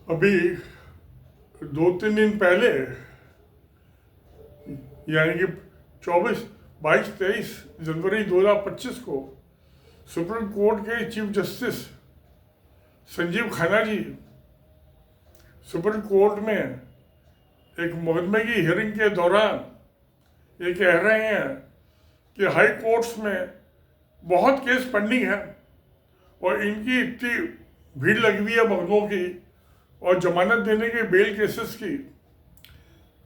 अभी 2-3 दिन पहले, यानी कि 22-23 जनवरी 2025 को सुप्रीम कोर्ट के chief justice Sanjeev Khanna ji supreme court में एक मुकदमे की हियरिंग के दौरान ये कह रहे हैं कि हाई कोर्ट्स में बहुत केस पेंडिंग है और इनकी इतनी भीड़ लगी हुई है मुकदमों की और जमानत देने के बेल केसेस की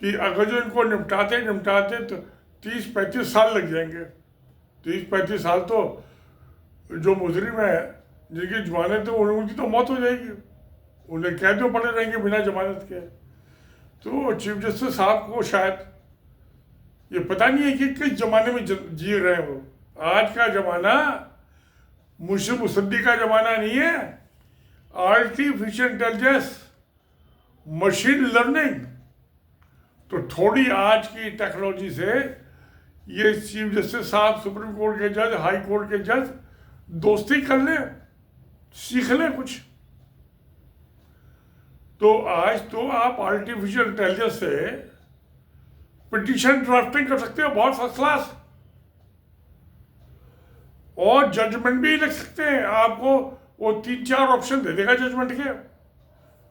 कि अगर जो इनको निपटाते तो 30-35 साल लग जाएंगे। 30-35 साल तो जो मुजरिम है जिनकी जमानत है उनकी तो मौत हो जाएगी, उन्हें कैद में पड़े रहेंगे बिना जमानत के। तो चीफ जस्टिस साहब को शायद ये पता नहीं है कि किस जमाने में जी रहे हैं वो। आज का जमाना मुर्शिद मुसद्दी का जमाना नहीं है, आर्टिफिशियल इंटेलिजेंस, मशीन लर्निंग। तो थोड़ी आज की टेक्नोलॉजी से ये चीफ जस्टिस साहब, सुप्रीम कोर्ट के जज, हाई कोर्ट के जज दोस्ती कर लें, सीख लें कुछ। तो आज तो आप आर्टिफिशियल इंटेलिजेंस से पिटीशन ड्राफ्टिंग कर सकते हो, बहुत फर्स्ट क्लास, और जजमेंट भी लिख सकते हैं। आपको वो 3-4 ऑप्शन दे देगा जजमेंट के,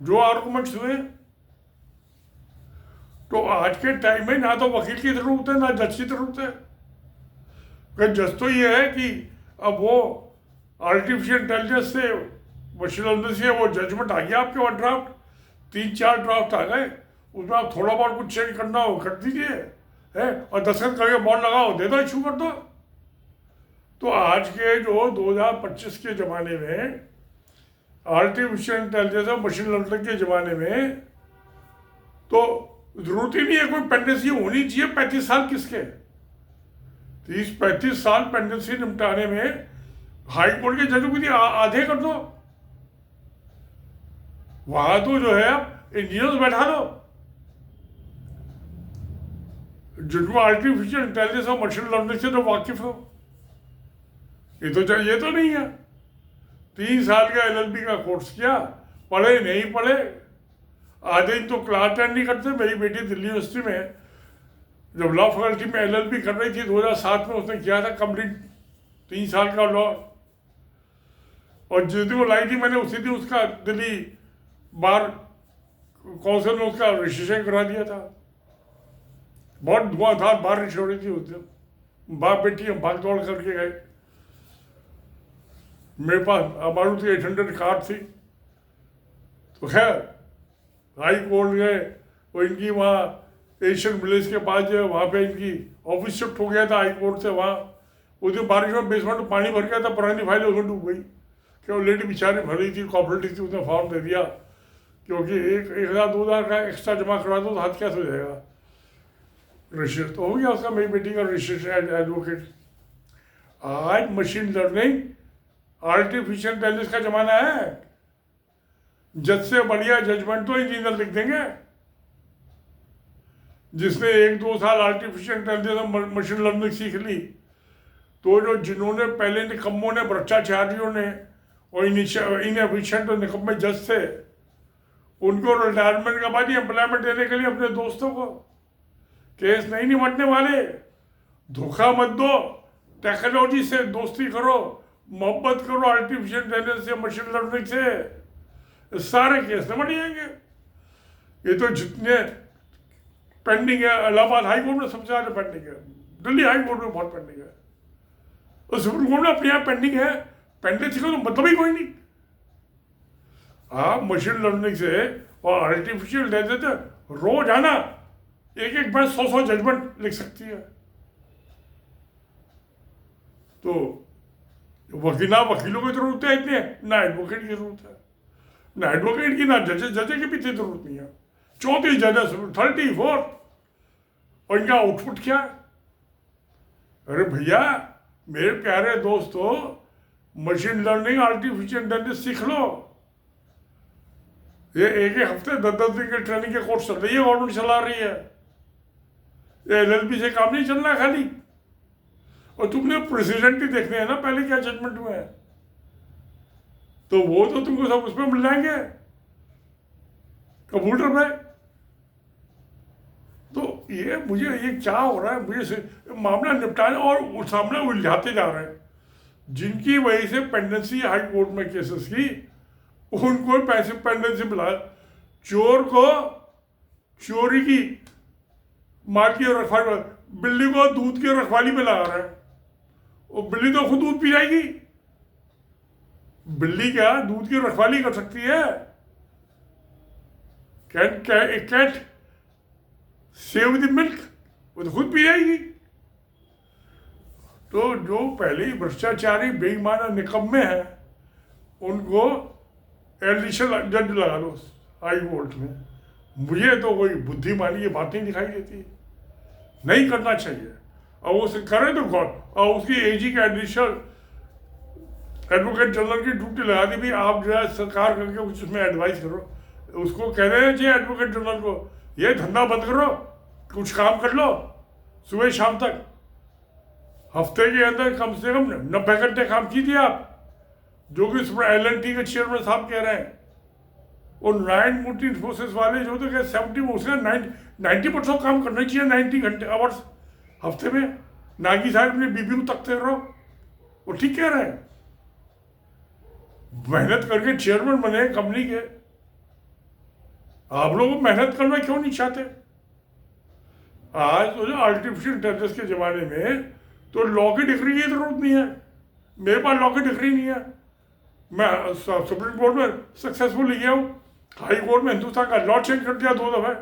जो आर्गुमेंट्स हुए। तो आज के टाइम में ना तो वकील की जरूरत है ना जज की जरूरत है। जज तो ये है कि अब वो आर्टिफिशियल इंटेलिजेंस से, मशीन लर्निंग से वो जजमेंट आ गया आपके पास, ड्राफ्ट 3-4 ड्राफ्ट आ गए, उसमें आप थोड़ा बहुत कुछ चेंज करना हो कर दीजिए है, और दस्तखत करके बॉन्ड लगाओ, दे दो, इशू कर दो। तो आज के जो 2025 के ज़माने में आर्टिफिशियल इंटेलिजेंस और मशीन लर्निंग के ज़माने में तो ज़रूरत ही नहीं है, कोई पेंडेंसी होनी चाहिए 35 साल किसके। 30-35 साल पेंडेंसी निपटाने में हाई कोर्ट के जजों को आधे कर दो, वहां तो जो है आप इंजीनियर्स बैठा दो जिनको आर्टिफिशियल इंटेलिजेंस और मशीन लर्निंग से तो वाकिफ हो। ये तो नहीं है। 3 साल का LLB का कोर्स किया, पढ़े नहीं पढ़े, आधे तो क्लास अटेंड नहीं करते। मेरी बेटी दिल्ली यूनिवर्सिटी में जब लॉ फैकल्टी में LLB कर रही थी 2007 में, उसने किया था कंप्लीट 3 साल का लॉ, और जिस दिन वो लाई थी मैंने उसी दिन उसका दिल्ली बार काउंसिल में उसका रजिस्ट्रेशन करा दिया था। बहुत धुआंधार बारिश हो रही थी उस दिन, बाप बेटी हम भाग दौड़ करके गए। मेरे पास मारुति 800 कार थी। तो खैर हाई कोर्ट गए, वो इनकी वहाँ एशियन विलेज के पास जो है वहाँ पे इनकी ऑफिस शिफ्ट हो गया था हाई कोर्ट से वहाँ। उस दिन बारिश में बेसमेंट में पानी भर गया था, पुरानी फाइल उसमें डूब गई। क्या वो लेडी बेचारी भर रही थी, कॉपरेटिव थी, उसने फॉर्म दे दिया क्योंकि 1,000-2,000 का एक्स्ट्रा जमा करा दो तो हाथ कैसे हो जाएगा। रजिस्टर तो हो गया उसका, मेरी बेटी का रजिस्ट्रेशन एडवोकेट। आज मशीन लर्निंग, आर्टिफिशियल इंटेलिजेंस का जमाना है। जज से बढ़िया जजमेंट तो इंजीनियर लिख देंगे। जिसने 1-2 साल आर्टिफिशियल इंटेलिजेंस और मशीन लर्निंग सीख ली, तो जो जिन्होंने पहले निकम्मों ने, भ्रष्टाचारियों ने और इनएफिशिएंट और निकम्मे जज थे, उनको रिटायरमेंट के बाद ही एम्प्लॉयमेंट देने के लिए अपने दोस्तों को, केस नहीं निपटने वाले, धोखा मत दो, टेक्नोलॉजी से दोस्ती करो, मोहब्बत करो आर्टिफिशियल इंटेलिजेंस से, मशीन लर्निंग से, सारे केस निपट जाएंगे। ये तो जितने पेंडिंग है, इलाहाबाद हाई कोर्ट में सबसे ज़्यादा पेंडिंग है, दिल्ली हाई कोर्ट में बहुत पेंडिंग है, और सुप्रीम कोर्ट में अपने यहाँ पेंडिंग है। पेंडेंसी का तो मतलब ही कोई नहीं। आप मशीन लर्निंग से और आर्टिफिशियल इंटेलिजेंस रोज आना एक बार 100 जजमेंट लिख सकती है। तो ना वकीलों की जरूरत है इतने, ना एडवोकेट की जरूरत है, ना एडवोकेट की, ना जज की भी इतनी जरूरत नहीं है। 34 जजेस, 34, और इनका आउटपुट क्या? अरे भैया मेरे प्यारे दोस्तों, मशीन लर्निंग, आर्टिफिशियल इंटेलिजेंस सीख लो। ये एक हफ्ते 10-10 दिन के ट्रेनिंग के कोर्स चल रही है, गवर्नमेंट चला रही है। ये LLB से काम नहीं चलना खाली। और तुमने प्रेसिडेंट ही देखने हैं ना पहले क्या जजमेंट हुए हैं, तो वो तो तुमको सब उसमें मिल जाएंगे। कंप्यूटर में। तो ये मुझे ये क्या हो रहा है, मुझे मामला निपटाने और सामने उलझाते जा रहे हैं। जिनकी वजह से पेंडेंसी हाई कोर्ट में केसेस की, उनको पैसे पेंडेंसी मिला। चोर को चोरी की, माल की रखवाली, बिल्ली को दूध की रखवाली में लगा रहा है। और बिल्ली तो खुद दूध पी जाएगी। बिल्ली क्या दूध की रखवाली कर सकती है? कैट सेव द मिल्क, वो तो खुद पी जाएगी। तो जो पहले ही भ्रष्टाचारी बेईमान और निकम्मे हैं, उनको एडिशनल जज लगा लो हाई कोर्ट में। मुझे तो कोई बुद्धिमानी की बात नहीं दिखाई देती। नहीं करना चाहिए। और वो करे तो कौन? और उसकी एजी का एडिशनल एडवोकेट जनरल की ड्यूटी लगा दी, भी आप जो है सरकार करके कुछ उसमें एडवाइस करो। उसको कह रहे चाहिए एडवोकेट जनरल को, ये धंधा बंद करो, कुछ काम कर लो सुबह शाम तक। हफ्ते के अंदर कम से कम 90 घंटे काम कीजिए आप, जो कि LNT के चेयरमैन साहब कह रहे हैं। और 9 मोटी फोर्सेस वाले जो तो क्या 90% काम करना चाहिए 90 घंटे आवर्स हफ्ते में। नागी साहब ने बीबी को तकते रहो, वो ठीक कह रहे हैं। मेहनत करके चेयरमैन बने कंपनी के, आप लोग मेहनत करना क्यों नहीं चाहते? आज तो जो आर्टिफिशियल इंटेलिजेंस के ज़माने में तो लॉ की डिग्री की जरूरत नहीं है। मेरे पास लॉ की डिग्री नहीं है, मैं सुप्रीम कोर्ट में सक्सेसफुल गया हूँ। हाई कोर्ट में हिंदुस्तान का लॉ चेंज कर दिया 2 दफे।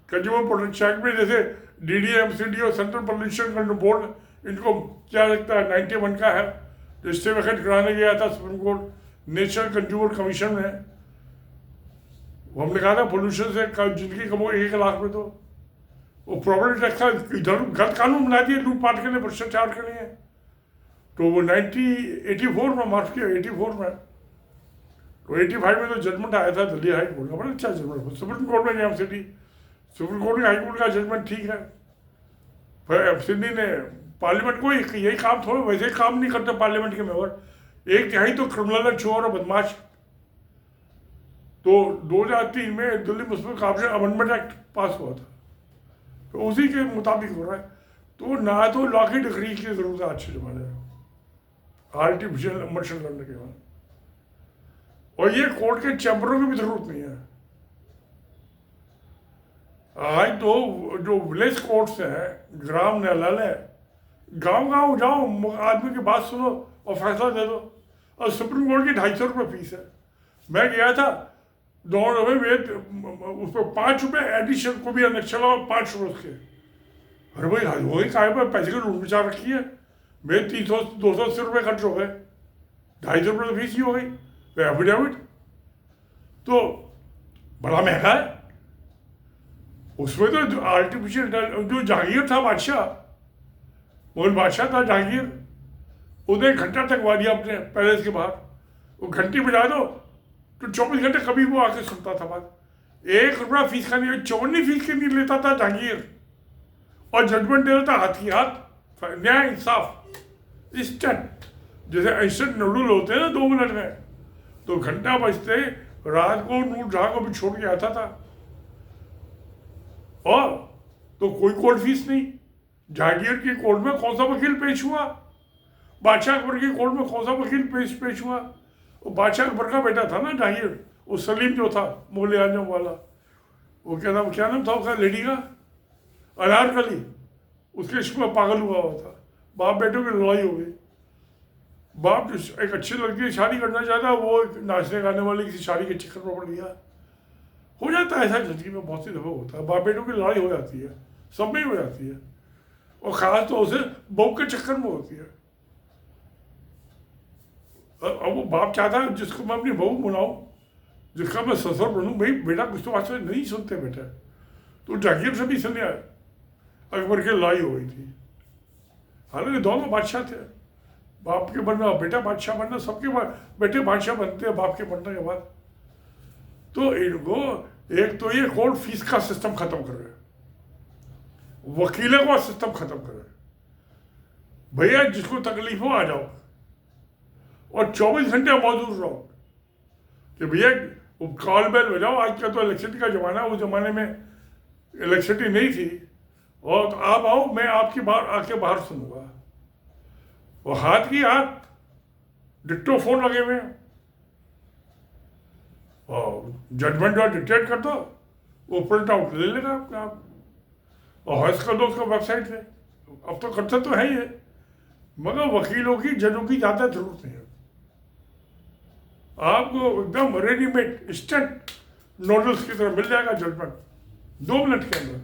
कंज्यूमर प्रोटेक्शन एक्ट में जैसे DDMCD और सेंट्रल पॉल्यूशन कंट्रोल बोर्ड, इनको क्या लगता है 91 का है, जो स्टे वैकेंट कराने गया था supreme court national consumer commission में। वो हमने कहा था पोल्यूशन से जिंदगी कम हो 1 लाख में, तो वो प्रॉपर्टी टैक्स का इधर गलत कानून बना दिए लूटपाट के लिए, भ्रष्टाचार के लिए। तो वो 1984 में मार्च किया, 84 में। तो 85 में तो जजमेंट आया था दिल्ली हाई कोर्ट का, बड़ा अच्छा जजमेंट। सुप्रीम कोर्ट में गया एमसीडी, सुप्रीम कोर्ट में हाई कोर्ट का जजमेंट ठीक है। फिर एमसीडी ने पार्लियामेंट को यही काम थोड़ा, वैसे ही काम नहीं करते पार्लियामेंट के मेंबर। 1/3 तो क्रिमिनल, चोर और बदमाश। तो 2003 में दिल्ली मुस्लिम कॉर्पोरेशन अमेंडमेंट एक्ट पास हुआ था, तो उसी के मुताबिक हो रहा है। तो ना तो लॉ की डिग्री की जरूरत है आज के जमाने में, आर्टिफिशियल मशीन लर्निंग के बाद। और ये कोर्ट के चैम्बरों की भी जरूरत नहीं है। आज तो जो विलेज कोर्ट्स हैं, ग्राम न्यायालय, गांव जाओ, आदमी की बात सुनो और फैसला दे दो। और सुप्रीम कोर्ट की 250 रुपये फीस है। मैं गया था दौड़ में, उस पर 5 रुपये एडिशन को भी अलग चला, 5 रुपये उसके। अरे भाई वही काय पर पैसे की लूट मचा रखी है। मेरे 280 रुपये खर्च हो गए, 250 रुपये तो फीस ही हो गई। एफिडेविट तो बड़ा महंगा है। उसमें तो आर्टिफिशियल जो जहांगीर था बादशाह, मुगल बादशाह था जहांगीर, उन्हें 1 घंटा तक दिया अपने पैलेस के बाहर। वो घंटी बजा दो तो 24 घंटे कभी वो आके सुनता था बात। 1 रुपया फीस का नहीं, 54 फीस की नहीं लेता था जहांगीर। और जजमेंट दे देता हाथ ही हाथ, न्याय इंसाफ इंस्टेंट। जैसे इंस्टेंट नूडल होते हैं ना 2 मिनट में, तो घंटा बजते रात को नूरजहां को भी छोड़ के आता था। और तो कोई कोर्ट फीस नहीं। जहांगीर की कोर्ट में कौन सा वकील पेश हुआ, बादशाह अकबर की कोर्ट में कौन सा वकील पेश हुआ? वो बादशाह अकबर का बेटा था ना जहांगीर, वो सलीम जो था मुगल आजम वाला, वो क्या नाम था उसका लेडी का, अनारकली। उसके इश्क में पागल हुआ था, बाप बेटों की लड़ाई हो गई। बाप एक अच्छी लड़की की शादी करना चाहता, वो नाचने गाने वाली किसी शादी के चक्कर में पड़ गया। हो जाता है ऐसा, जिंदगी में बहुत सी दफा होता है, बाप बेटों की लड़ाई हो जाती है, सब में ही हो जाती है। और खास तौर से बहू के चक्कर में होती है। अब वो बाप चाहता है जिसको मैं अपनी बहू बनाऊं, जिसका मैं ससुर बनूं। भाई बेटा कुछ तो वास्तव में नहीं सुनते बेटा। तो जहांगीर से भी सुने अकबर की लड़ाई हो गई थी। हालांकि दोनों बादशाह थे, बाप के बनना बेटा बादशाह बनना, सबके बेटे बादशाह बनते हैं बाप के बनने के बाद। तो इनको एक तो ये कोर्ट फीस का सिस्टम खत्म करे, वकीलों का सिस्टम खत्म करे। भैया जिसको तकलीफ हो आ जाओ और 24 घंटे मौजूद रहो। कि भैया वो कॉल बेल बजाओ। आज का तो इलेक्ट्रिसिटी का ज़माना है, उस ज़माने में इलेक्ट्रिसिटी नहीं थी। और तो आप आओ, मैं आपकी बात आके बाहर सुनूंगा। वो हाथ की हाथ डिक्टो फोन लगे हुए हैं, और जजमेंट जो डिक्टेट कर दो, वो प्रिंट आउट ले लेगा अपने आप, और हॉइस कर दो उसको वेबसाइट से। अब तो करते तो है ही है, मगर वकीलों की, जजों की ज़्यादा जरूरत नहीं है। आपको एकदम रेडीमेड इंस्टेंट नोडल्स की तरह मिल जाएगा जजमेंट 2 मिनट के अंदर।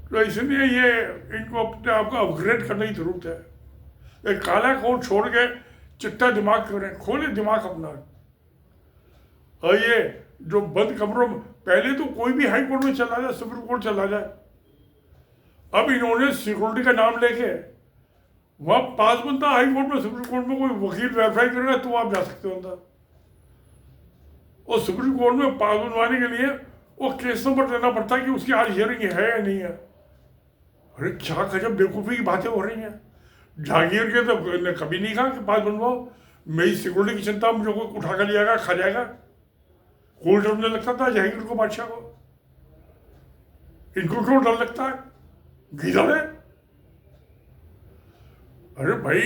तो इसलिए ये इनको अपने आप को अपग्रेड करने की जरूरत है। एक काला कोट छोड़ के चिट्टा दिमाग करें, खोले दिमाग अपना। और ये जो बंद कमरों में, पहले तो कोई भी हाई कोर्ट में चला जाए, सुप्रीम कोर्ट चला जाए, अब इन्होंने सिक्योरिटी का नाम लेके वहां पास बनता हाई कोर्ट में, सुप्रीम कोर्ट में कोई वकील वेरीफाई करेगा तो आप जा सकते हो अंदर। और सुप्रीम कोर्ट में पास बनवाने के लिए वो केस नंबर देना पड़ता है कि उसकी आज हियरिंग है या नहीं है। अरे क्या गजब बेवकूफ़ी की बातें हो रही हैं। जागीर के तो कभी नहीं कहा कि पास बनवाओ, मेरी सिक्योरिटी की चिंता मुझे कोई उठा कर लियागा, खा जाएगा। कोई डर नहीं लगता था जहांगीर को, बादशाह को? इनको क्यों डर लगता है? गीदड़ है। अरे भाई,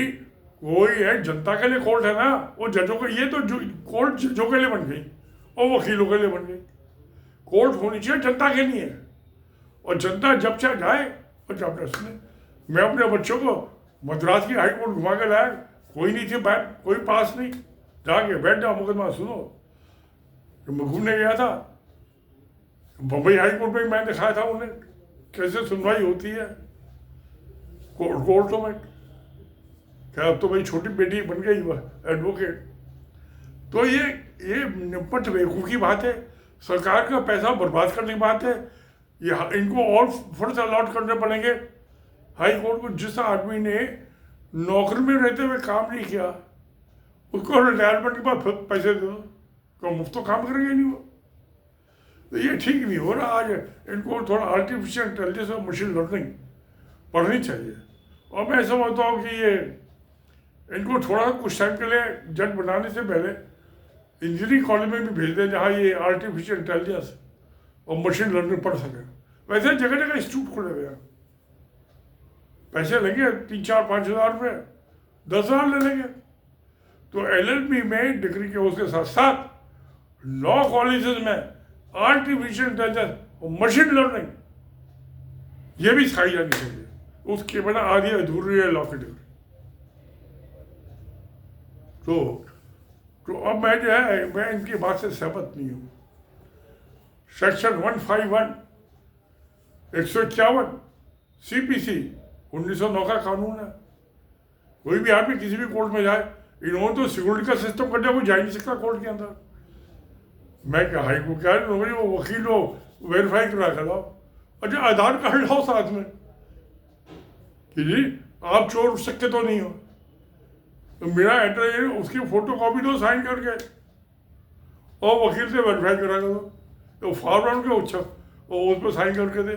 कोई है, जनता के लिए कोर्ट है ना, वो जजों के, ये तो कोर्ट जजों के लिए बन गई और वकीलों के लिए बन गई। कोर्ट होनी चाहिए जनता के लिए, और जनता जब चाहे जाए और जब चाहे सुने। मैं अपने बच्चों को मद्रास की हाई कोर्ट घुमा के लाया, कोई नहीं थी बैठ, कोई पास नहीं, जाके बैठ जाओ मुकदमा सुनो। तो मैं घूमने गया था बम्बई हाई कोर्ट में, मैंने दिखाया था उन्हें कैसे सुनवाई होती है कोर्टों में। क्या अब तो भाई छोटी बेटी बन गई वह एडवोकेट। तो ये निपट बेवकूफ़ी की बात है, सरकार का पैसा बर्बाद करने की बात है। ये इनको और फंड अलॉट करने पड़ेंगे हाई कोर्ट को। जिस आदमी ने नौकरी में रहते हुए काम नहीं किया, उसको रिटायरमेंट के बाद पैसे दे दो, तो मुफ्त तो काम करेंगे नहीं वो। तो ये ठीक नहीं हो रहा। आज इनको थोड़ा आर्टिफिशियल इंटेलिजेंस और मशीन लर्निंग पढ़नी चाहिए। और मैं समझता हूँ कि ये इनको थोड़ा कुछ टाइम के लिए जज बनाने से पहले इंजीनियरिंग कॉलेज में भी भेज दें, जहाँ ये आर्टिफिशियल इंटेलिजेंस और मशीन लर्निंग पढ़ सकें। वैसे जगह जगह इंस्टीट्यूट खुले हुए हैं, पैसे लेंगे 3-4-5 हज़ार रुपये, 10 हज़ार ले लेंगे। तो LLB में डिग्री के उसके साथ साथ लॉ कॉलेजेस में आर्टिफिशियल इंटेलिजेंस और मशीन लर्निंग ये भी सिखाई जानी चाहिए। उसके बिना आधी अधूरी है लॉ की डिग्री। तो अब मैं जो है, मैं इनकी बात से सहमत नहीं हूँ। सेक्शन 151 151 CPC 1909 का कानून है। कोई भी आदमी किसी भी कोर्ट में जाए, इन्होंने तो सिक्योरिटी का सिस्टम कर दिया, कोई जा ही नहीं सकता कोर्ट के अंदर। मैं क्या हाई कोर्ट क्या है, वो वकील हो वेरीफाई करा कर लाओ, अच्छा आधार कार्ड लाओ साथ में कि जी आप चोर सकते तो नहीं हो, तो मेरा एड्रेस, उसकी फोटो कॉपी दो साइन करके, और वकील से वेरीफाई करा करो, तो फॉर्म के अच्छा और उस पर साइन करके दे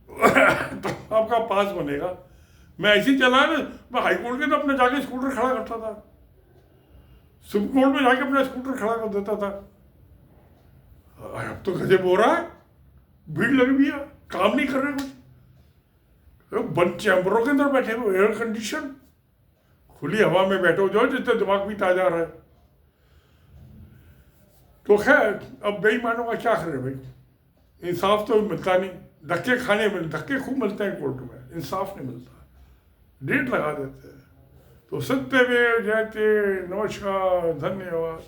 तो आपका पास बनेगा। मैं ऐसे ही चला ना, मैं हाई कोर्ट के तो अपने जाके स्कूटर खड़ा करता था, सुप्रीम कोर्ट में जाके अपना स्कूटर खड़ा कर देता था। अब तो गजब हो रहा है, भीड़ लगी हुई है, काम नहीं कर रहे कुछ, बंद चैम्बरों के अंदर बैठे हुए, एयर कंडीशन, खुली हवा में बैठो जो, जिससे दिमाग भी ताजा रहा है। तो खैर, अब बेईमानों का क्या करे भाई, इंसाफ तो मिलता नहीं, धक्के खाने में, धक्के खूब मिलते हैं कोर्ट में, इंसाफ नहीं मिलता, डेट लगा देते हैं। तो सत्यमेव जयते। नमस्कार, धन्यवाद।